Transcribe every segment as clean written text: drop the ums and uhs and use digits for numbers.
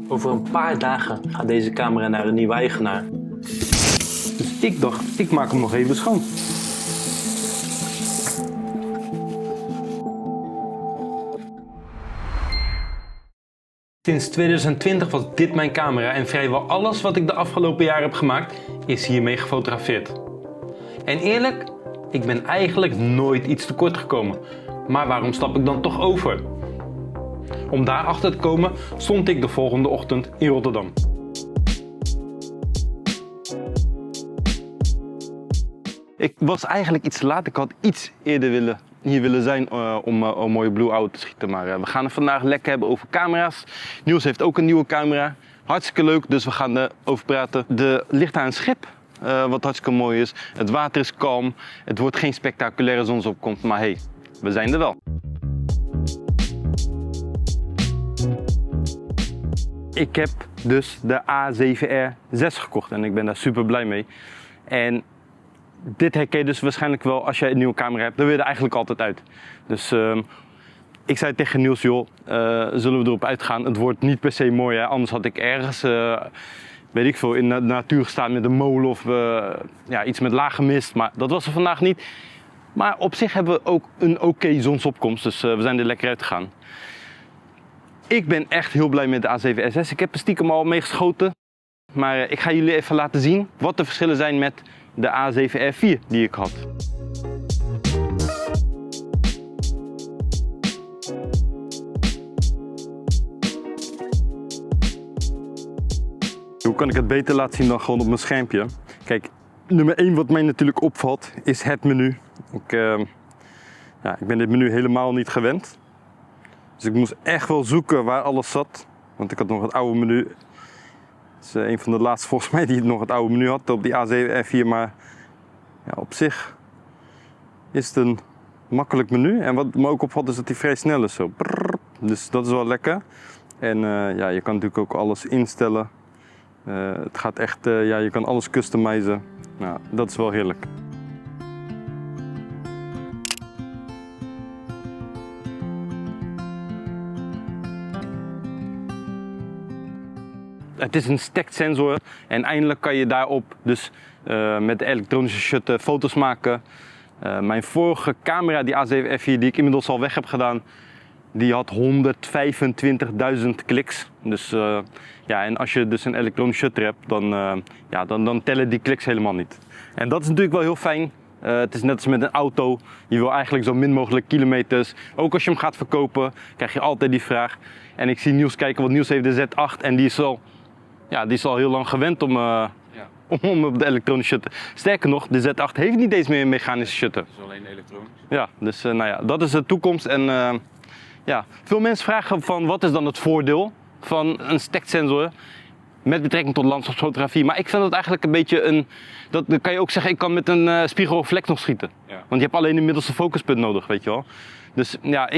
Over een paar dagen gaat deze camera naar een nieuwe eigenaar. Dus ik dacht, ik maak hem nog even schoon. Sinds 2020 was dit mijn camera en vrijwel alles wat ik de afgelopen jaren heb gemaakt is hiermee gefotografeerd. En eerlijk, ik ben eigenlijk nooit iets tekort gekomen. Maar waarom stap ik dan toch over? Om daarachter te komen stond ik de volgende ochtend in Rotterdam. Ik was eigenlijk iets te laat. Ik had iets eerder hier willen zijn om een mooie Blue Auto te schieten. Maar we gaan het vandaag lekker hebben over camera's. Niels heeft ook een nieuwe camera. Hartstikke leuk, dus we gaan erover praten. Er ligt daar een schip, wat hartstikke mooi is. Het water is kalm. Het wordt geen spectaculaire zonsopkomst, maar hey, we zijn er wel. Ik heb dus de A7R6 gekocht en ik ben daar super blij mee. En dit herken je dus waarschijnlijk wel als je een nieuwe camera hebt. Dan wil je er eigenlijk altijd uit. Dus ik zei tegen Niels, joh, zullen we erop uitgaan? Het wordt niet per se mooi, hè? Anders had ik ergens, weet ik veel, in de natuur gestaan met een molen of ja, iets met lage mist. Maar dat was er vandaag niet. Maar op zich hebben we ook een oké zonsopkomst, dus we zijn er lekker uit gegaan. Ik ben echt heel blij met de A7R6. Ik heb er stiekem al mee geschoten. Maar ik ga jullie even laten zien wat de verschillen zijn met de A7R4 die ik had. Hoe kan ik het beter laten zien dan gewoon op mijn schermpje? Kijk, nummer 1 wat mij natuurlijk opvalt is het menu. Ik ben dit menu helemaal niet gewend. Dus ik moest echt wel zoeken waar alles zat. Want ik had nog het oude menu. Het is een van de laatste volgens mij die nog het oude menu had op die A7R4. Maar ja, op zich is het een makkelijk menu. En wat me ook opvalt is dat hij vrij snel is. Zo. Dus dat is wel lekker. En ja, je kan natuurlijk ook alles instellen. Het gaat echt, ja, je kan alles customizen. Nou, dat is wel heerlijk. Het is een stacked sensor en eindelijk kan je daarop dus met de elektronische shutter foto's maken. Mijn vorige camera, die A7R4 die ik inmiddels al weg heb gedaan, die had 125.000 kliks. Dus ja, en als je dus een elektronische shutter hebt, dan tellen die kliks helemaal niet. En dat is natuurlijk wel heel fijn. Het is net als met een auto. Je wil eigenlijk zo min mogelijk kilometers. Ook als je hem gaat verkopen, krijg je altijd die vraag. En ik zie Niels kijken, want Niels heeft de Z8 en die is al heel lang gewend om op de elektronische shutter. Sterker nog, de Z8 heeft niet eens meer een mechanische shutter. Het is alleen elektronisch. Ja, dus nou ja, dat is de toekomst. En ja, veel mensen vragen van wat is dan het voordeel van een stacked sensor met betrekking tot landschapsfotografie. Maar ik vind dat eigenlijk een beetje dan kan je ook zeggen, ik kan met een spiegelreflex nog schieten. Ja. Want je hebt alleen een middelste focuspunt nodig, weet je wel. Dus ja,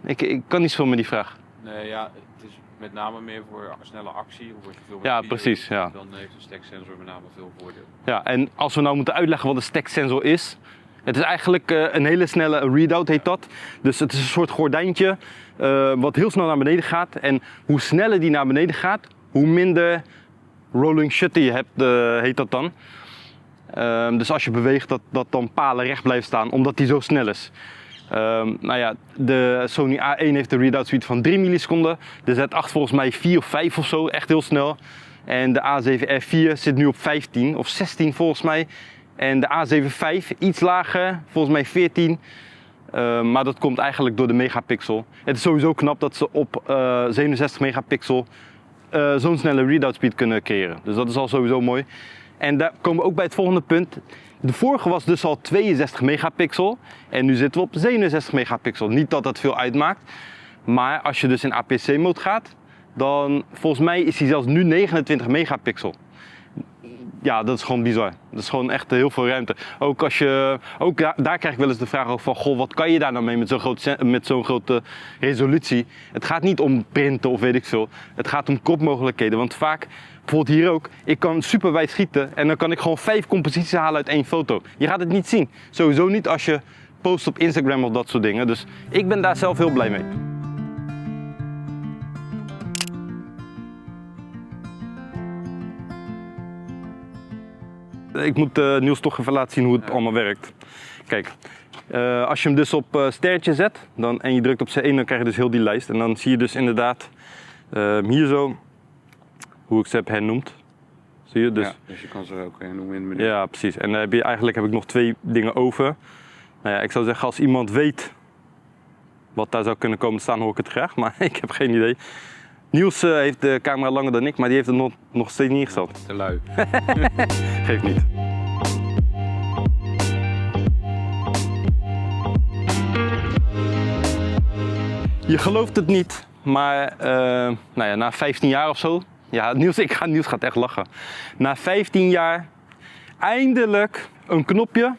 ik kan niet zoveel met die vraag. Nee, ja, het is met name meer voor snelle actie. Of als je veel met ja, video, precies. Ja. Dan heeft een stacked sensor met name veel voordeel. Ja, en als we nou moeten uitleggen wat een stacked sensor is. Het is eigenlijk een hele snelle readout heet dat. Dus het is een soort gordijntje wat heel snel naar beneden gaat. En hoe sneller die naar beneden gaat, hoe minder rolling shutter je hebt, heet dat dan. Dus als je beweegt dat dan palen recht blijven staan, omdat die zo snel is. Nou ja, de Sony A1 heeft een readout speed van 3 milliseconden. De Z8 volgens mij 4 of 5 of zo, echt heel snel. En de A7R4 zit nu op 15 of 16 volgens mij. En de A7V iets lager, volgens mij 14. Maar dat komt eigenlijk door de megapixel. Het is sowieso knap dat ze op 67 megapixel zo'n snelle readout speed kunnen creëren. Dus dat is al sowieso mooi. En daar komen we ook bij het volgende punt. De vorige was dus al 62 megapixel en nu zitten we op 67 megapixel. Niet dat dat veel uitmaakt, maar als je dus in APS-C mode gaat, dan volgens mij is hij zelfs nu 29 megapixel. Ja, dat is gewoon bizar. Dat is gewoon echt heel veel ruimte. Ook daar krijg ik wel eens de vraag over van, goh, wat kan je daar nou mee met zo'n grote resolutie? Het gaat niet om printen of weet ik veel. Het gaat om kropmogelijkheden. Want vaak, bijvoorbeeld hier ook, ik kan super wijd schieten en dan kan ik gewoon 5 composities halen uit 1 foto. Je gaat het niet zien. Sowieso niet als je post op Instagram of dat soort dingen. Dus ik ben daar zelf heel blij mee. ik moet Niels toch even laten zien hoe het allemaal werkt. Kijk, als je hem dus op sterretje zet en je drukt op C1, dan krijg je dus heel die lijst. En dan zie je dus inderdaad hier zo hoe ik ze heb hernoemd. Zie je? Dus je kan ze ook noemen in het menu. Ja, precies. En eigenlijk heb ik nog 2 dingen over. Nou ja, ik zou zeggen, als iemand weet wat daar zou kunnen komen te staan, hoor ik het graag. Maar ik heb geen idee. Niels heeft de camera langer dan ik, maar die heeft het nog steeds niet ingesteld. Te lui. Geeft niet. Je gelooft het niet, maar nou ja, na 15 jaar of zo. Ja, Niels gaat echt lachen. Na 15 jaar eindelijk een knopje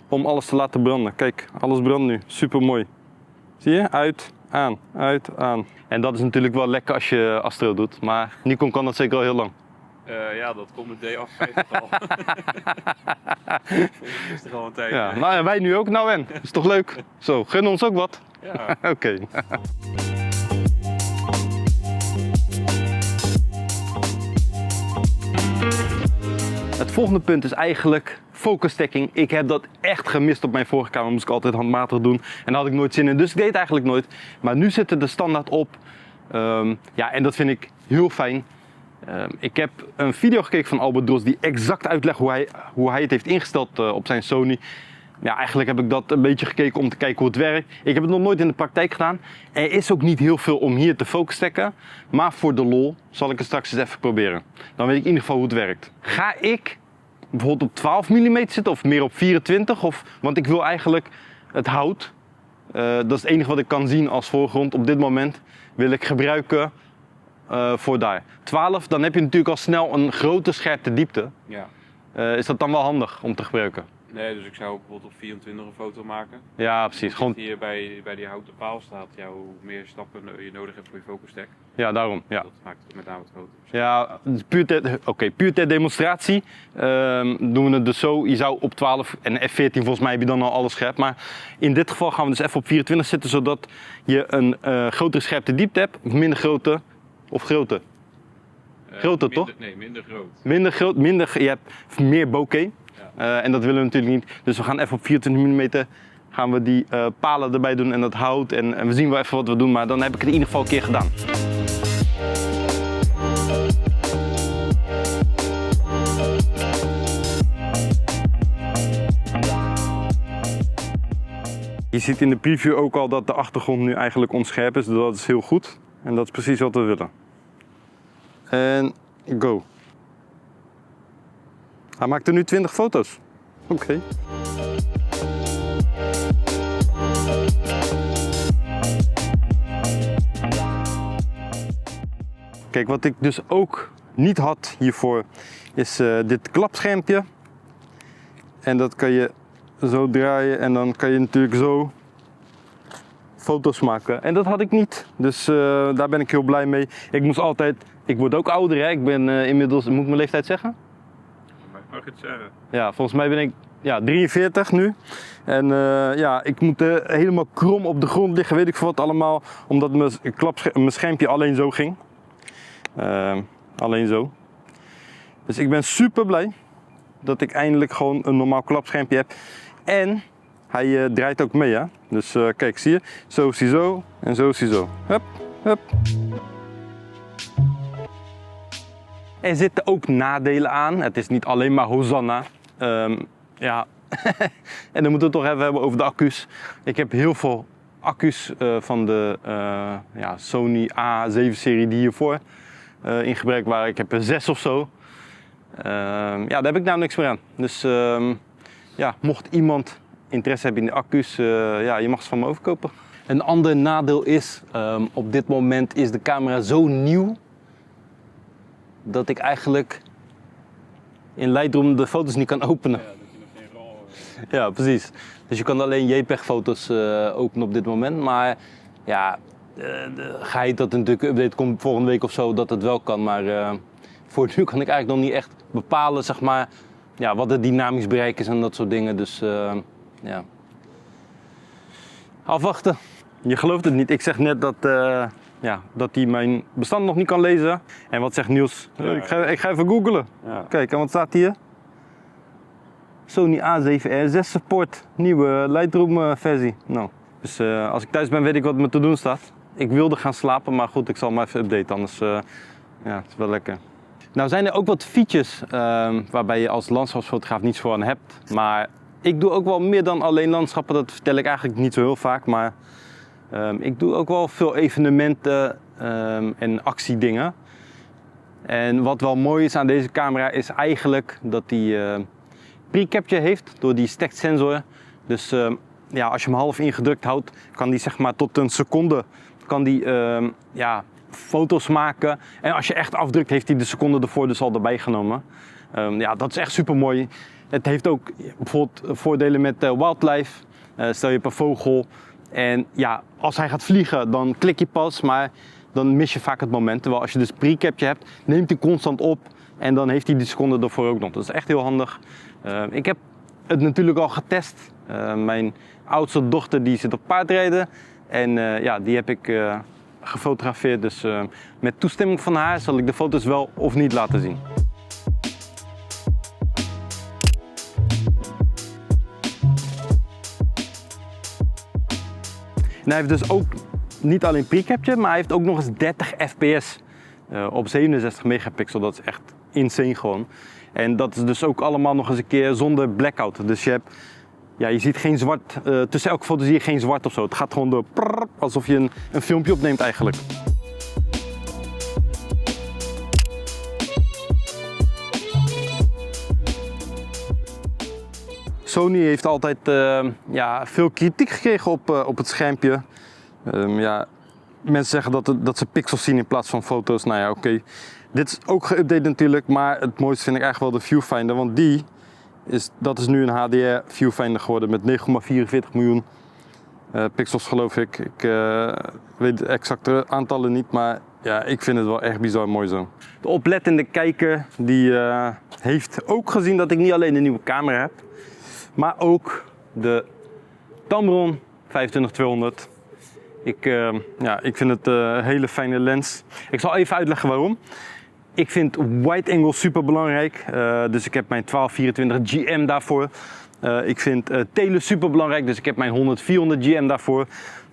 om alles te laten branden. Kijk, alles brandt nu. Super mooi. Zie je? Uit, aan, uit, aan. En dat is natuurlijk wel lekker als je Astro doet, maar Nikon kan dat zeker al heel lang. Ja, dat komt met D58 al. Dat is toch al een tijdje. Ja, nou, en wij nu ook. Nou en, is toch leuk? Zo, gun ons ook wat. Ja. Oké. Het volgende punt is eigenlijk focus stacking. Ik heb dat echt gemist op mijn vorige camera. Moest ik altijd handmatig doen. En daar had ik nooit zin in. Dus ik deed het eigenlijk nooit. Maar nu zit er de standaard op. Ja, en dat vind ik heel fijn. Ik heb een video gekeken van Albert Dros die exact uitlegt hoe hij het heeft ingesteld op zijn Sony. Ja, eigenlijk heb ik dat een beetje gekeken om te kijken hoe het werkt. Ik heb het nog nooit in de praktijk gedaan. Er is ook niet heel veel om hier te focus stacken. Maar voor de lol zal ik het straks eens even proberen. Dan weet ik in ieder geval hoe het werkt. Ga ik bijvoorbeeld op 12 mm zitten of meer op 24? Want ik wil eigenlijk het hout. Dat is het enige wat ik kan zien als voorgrond op dit moment. Wil ik gebruiken voor daar. 12, dan heb je natuurlijk al snel een grote scherpte diepte. Ja. Is dat dan wel handig om te gebruiken? Nee, dus ik zou bijvoorbeeld op 24 een foto maken. Ja, precies. Gewoon... Hier bij die houten paal staat hoe meer stappen je nodig hebt voor je focus stack. Ja, daarom. Ja. Dat maakt het met name het grote verschil. Ja, puur ter demonstratie doen we het dus zo. Je zou op 12 en F14 volgens mij heb je dan al alles scherp. Maar in dit geval gaan we dus even op 24 zitten, zodat je een grotere scherpte diepte hebt. Of minder grote. Of grote. Groter, toch? Nee, minder groot. Minder groot, je hebt meer bokeh. Ja. En dat willen we natuurlijk niet. Dus we gaan even op 24 mm gaan we die palen erbij doen en dat hout. En we zien wel even wat we doen, maar dan heb ik het in ieder geval een keer gedaan. Je ziet in de preview ook al dat de achtergrond nu eigenlijk onscherp is. Dus dat is heel goed. En dat is precies wat we willen. En go. Hij maakt er nu 20 foto's. Oké. Kijk, wat ik dus ook niet had hiervoor is dit klapschermpje. En dat kan je zo draaien en dan kan je natuurlijk zo foto's maken. En dat had ik niet. Dus daar ben ik heel blij mee. Ik word ook ouder, hè. Ik ben inmiddels, moet ik mijn leeftijd zeggen? Mag je het zeggen? Ja, volgens mij ben ik 43 nu. En ja, ik moet helemaal krom op de grond liggen, weet ik veel wat allemaal. Omdat mijn schermpje alleen zo ging. Alleen zo. Dus ik ben super blij dat ik eindelijk gewoon een normaal klapschermpje heb. En hij draait ook mee, hè. Dus kijk, zie je? Zo is hij zo en zo is hij zo. Hup, hup. Er zitten ook nadelen aan. Het is niet alleen maar Hosanna. Ja. En dan moeten we het toch even hebben over de accu's. Ik heb heel veel accu's van de Sony A7-serie die hiervoor in gebruik waren. Ik heb er 6 of zo. Ja, daar heb ik nou niks meer aan. Dus ja, mocht iemand interesse hebben in de accu's, ja, je mag ze van me overkopen. Een ander nadeel is, op dit moment is de camera zo nieuw dat ik eigenlijk in Lightroom de foto's niet kan openen. Ja, dat je nog geen RAW Ja, precies. Dus je kan alleen JPEG-foto's openen op dit moment. Maar ja, de geheid dat er natuurlijk een update komt volgende week of zo, dat het wel kan. Maar voor nu kan ik eigenlijk nog niet echt bepalen, zeg maar, ja, wat het dynamisch bereik is en dat soort dingen. Dus ja, afwachten. Je gelooft het niet. Ik zeg net dat dat hij mijn bestand nog niet kan lezen. En wat zegt Niels? Ja. Ik ga even googlen. Ja. Kijk, en wat staat hier? Sony A7R6 support, nieuwe Lightroom versie. Nou, dus als ik thuis ben weet ik wat me te doen staat. Ik wilde gaan slapen, maar goed, ik zal maar even updaten, anders ja, het is wel lekker. Nou zijn er ook wat features waarbij je als landschapsfotograaf niets voor aan hebt. Maar ik doe ook wel meer dan alleen landschappen, dat vertel ik eigenlijk niet zo heel vaak. Maar ik doe ook wel veel evenementen en actiedingen. En wat wel mooi is aan deze camera is eigenlijk dat die pre-capture heeft door die stacked sensor. Dus ja, als je hem half ingedrukt houdt, kan die zeg maar tot een seconde kan die, ja, foto's maken. En als je echt afdrukt, heeft hij de seconde ervoor dus al erbij genomen. Ja, dat is echt super mooi. Het heeft ook bijvoorbeeld voordelen met wildlife. Stel je hebt een vogel en ja, als hij gaat vliegen, dan klik je pas, maar dan mis je vaak het moment. Terwijl als je dus pre-capture hebt, neemt hij constant op en dan heeft hij die seconde ervoor ook nog. Dat is echt heel handig. Ik heb het natuurlijk al getest. Mijn oudste dochter die zit op paardrijden en ja, die heb ik gefotografeerd. Dus met toestemming van haar zal ik de foto's wel of niet laten zien. En hij heeft dus ook niet alleen pre-capture, maar hij heeft ook nog eens 30 fps op 67 megapixel. Dat is echt insane gewoon. En dat is dus ook allemaal nog eens een keer zonder blackout. Dus je hebt, ja, je ziet geen zwart, tussen elke foto zie je geen zwart of zo. Het gaat gewoon door, alsof je een filmpje opneemt eigenlijk. Sony heeft altijd ja, veel kritiek gekregen op het schermpje. Ja, mensen zeggen dat ze pixels zien in plaats van foto's. Nou ja, oké. Dit is ook geüpdate natuurlijk, maar het mooiste vind ik eigenlijk wel de viewfinder. Want dat is nu een HDR viewfinder geworden met 9,44 miljoen pixels geloof ik. Ik weet de exacte aantallen niet, maar ja, ik vind het wel echt bizar mooi zo. De oplettende kijker die heeft ook gezien dat ik niet alleen een nieuwe camera heb, maar ook de Tamron 25-200. Ja, ik vind het een hele fijne lens. Ik zal even uitleggen waarom. Ik vind wide angle super belangrijk, dus ik heb mijn 12-24 GM daarvoor. Ik vind tele super belangrijk, dus ik heb mijn 100-400 GM daarvoor.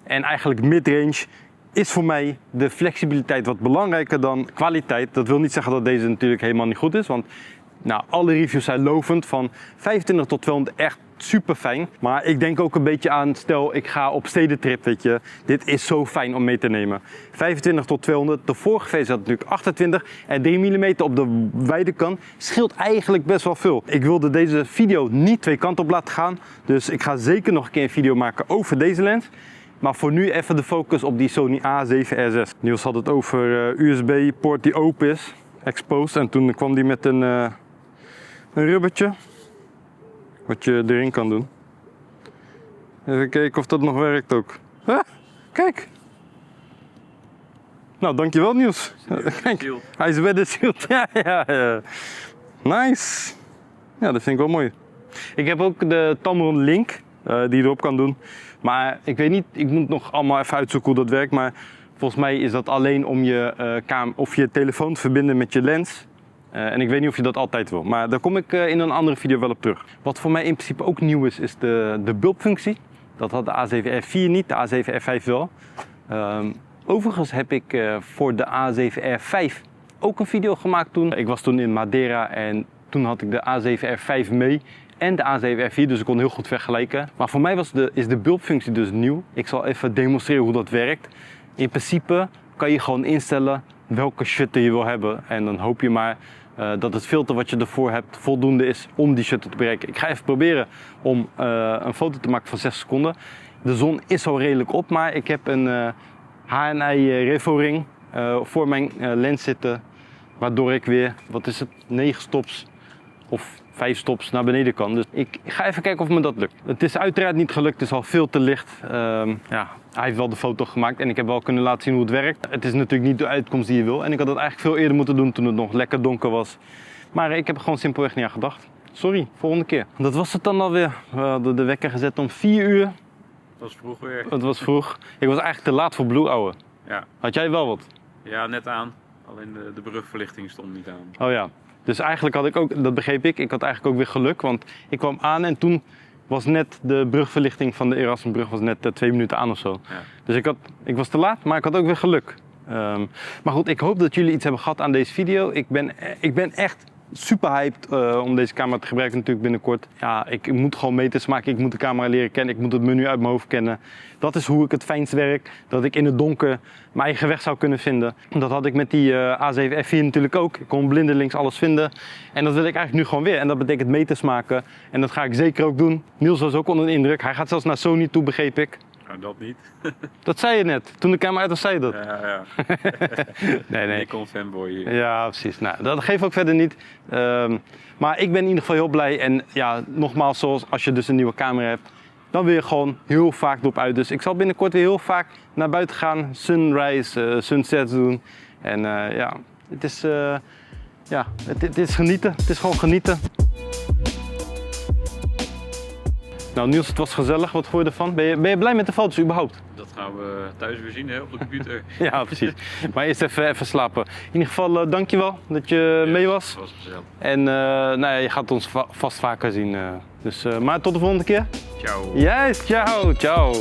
En eigenlijk midrange is voor mij de flexibiliteit wat belangrijker dan kwaliteit. Dat wil niet zeggen dat deze natuurlijk helemaal niet goed is, want nou, alle reviews zijn lovend, van 25 tot 200 echt super fijn. Maar ik denk ook een beetje aan, stel ik ga op stedentrip, weet je. Dit is zo fijn om mee te nemen. 25 tot 200, de vorige versie had natuurlijk 28 en 3 mm op de wijde kant. Scheelt eigenlijk best wel veel. Ik wilde deze video niet twee kanten op laten gaan. Dus ik ga zeker nog een keer een video maken over deze lens. Maar voor nu even de focus op die Sony A7R6. Niels had het over USB-poort die open is, exposed. En toen kwam die met een rubbertje. Wat je erin kan doen. Even kijken of dat nog werkt ook. Ah, kijk! Nou, dankjewel Niels. Kijk, hij is weather sealed. Ja. Nice! Ja, dat vind ik wel mooi. Ik heb ook de Tamron Link die je erop kan doen. Maar ik weet niet, ik moet nog allemaal even uitzoeken hoe dat werkt. Maar volgens mij is dat alleen om je telefoon te verbinden met je lens. En ik weet niet of je dat altijd wil, maar daar kom ik in een andere video wel op terug. Wat voor mij in principe ook nieuw is de bulbfunctie. Dat had de A7R4 niet, de A7R5 wel. Overigens heb ik voor de A7R5 ook een video gemaakt toen. Ik was toen in Madeira en toen had ik de A7R5 mee en de A7R4, dus ik kon heel goed vergelijken. Maar voor mij is de bulbfunctie dus nieuw. Ik zal even demonstreren hoe dat werkt. In principe kan je gewoon instellen welke shutter je wil hebben en dan hoop je maar dat het filter wat je ervoor hebt voldoende is om die shutter te bereiken. Ik ga even proberen om een foto te maken van 6 seconden. De zon is al redelijk op, maar ik heb een HNI Revo ring voor mijn lens zitten, waardoor ik weer, 9 stops of 5 stops naar beneden kan. Dus ik ga even kijken of me dat lukt. Het is uiteraard niet gelukt, het is al veel te licht. Ja, hij heeft wel de foto gemaakt en ik heb wel kunnen laten zien hoe het werkt. Het is natuurlijk niet de uitkomst die je wil en ik had het eigenlijk veel eerder moeten doen toen het nog lekker donker was. Maar ik heb er gewoon simpelweg niet aan gedacht. Sorry, volgende keer. Dat was het dan alweer. We hadden de wekker gezet om 4 uur. Dat was vroeg weer. Het was vroeg. Ik was eigenlijk te laat voor Blue Hour. Ja. Had jij wel wat? Ja, net aan. Alleen de brugverlichting stond niet aan. Oh ja. Dus eigenlijk had ik ook, dat begreep ik had eigenlijk ook weer geluk. Want ik kwam aan en toen was net de brugverlichting van de Erasmusbrug was net 2 minuten aan of zo. Ja. Dus ik was te laat, maar ik had ook weer geluk. Maar goed, ik hoop dat jullie iets hebben gehad aan deze video. Ik ben echt super hyped om deze camera te gebruiken natuurlijk binnenkort. Ja, ik moet gewoon meters maken, ik moet de camera leren kennen, ik moet het menu uit mijn hoofd kennen. Dat is hoe ik het fijnst werk, dat ik in het donker mijn eigen weg zou kunnen vinden. Dat had ik met die A7 F4 natuurlijk ook. Ik kon blindelings alles vinden en dat wil ik eigenlijk nu gewoon weer. En dat betekent meters maken en dat ga ik zeker ook doen. Niels was ook onder de indruk, hij gaat zelfs naar Sony toe, begreep ik. Nou, dat niet. Dat zei je net, toen de camera uit was, zei je dat. Ja. Nee. Nikon fanboy hier. Ja, precies. Nou, dat geeft ook verder niet. Maar ik ben in ieder geval heel blij. En ja, nogmaals, zoals als je dus een nieuwe camera hebt, dan wil je gewoon heel vaak erop uit. Dus ik zal binnenkort weer heel vaak naar buiten gaan, sunrise, sunsets doen. En ja, het is genieten. Het is gewoon genieten. Nou Niels, het was gezellig. Wat vond je ervan? Ben je blij met de foto's überhaupt? Dat gaan we thuis weer zien, hè, op de computer. Ja, precies. Maar eerst even slapen. In ieder geval, dankjewel dat je mee was. Dat was gezellig. En nou ja, je gaat ons vast vaker zien. Maar tot de volgende keer. Ciao. Yes, ciao, ciao.